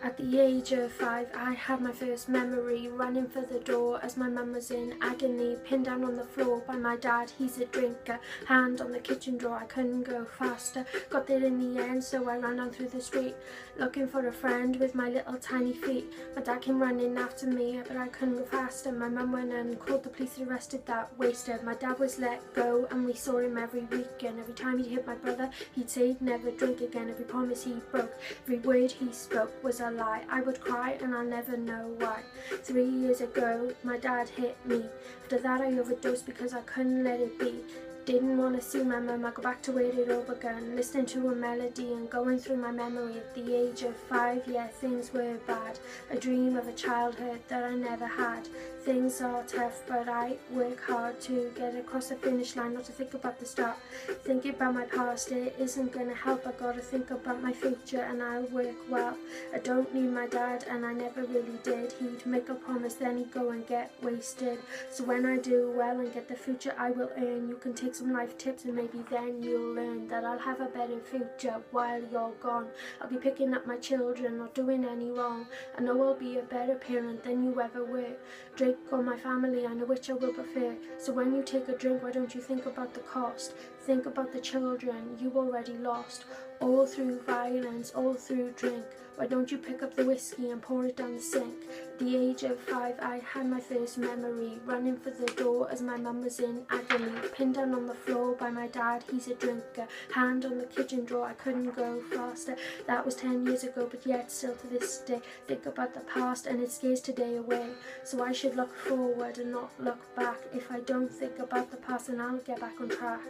At the age of 5, I had my first memory, running for the door as my mum was in agony, pinned down on the floor by my dad, he's a drinker, hand on the kitchen door, I couldn't go faster, got there in the end, so I ran down through the street, looking for a friend with my little tiny feet. My dad came running after me, but I couldn't go faster. My mum went and called the police and arrested that waster. My dad was let go and we saw him every weekend. Every time he'd hit my brother, he'd say he'd never drink again. Every promise he broke, every word he spoke was a lie. I would cry and I'll never know why. 3 years ago, my dad hit me. After that I overdosed because I couldn't let it be. Didn't want to see my mum, I go back to where it all began, listening to a melody and going through my memory. At the age of 5, yeah, things were bad. A dream of a childhood that I never had. Things are tough, but I work hard to get across the finish line, not to think about the start. Thinking about my past, it isn't gonna help. I gotta think about my future and I'll work well. I don't need my dad and I never really did. He'd make a promise, then he'd go and get wasted. So when I do well and get the future I will earn, you can take some life tips and maybe then you'll learn that I'll have a better future while you're gone. I'll be picking up my children, not doing any wrong. I know I'll be a better parent than you ever were. Drink on my family, I know which I will prefer. So when you take a drink, why don't you think about the cost? Think about the children you already lost. All through violence, all through drink. Why don't you pick up the whiskey and pour it down the sink? At the age of 5, I had my first memory, running for the door as my mum was in agony, pinned down on the floor by my dad, he's a drinker, hand on the kitchen door, I couldn't go faster. That was 10 years ago, but yet still to this day, think about the past and it scares today away. So I should look forward and not look back. If I don't think about the past, then I'll get back on track.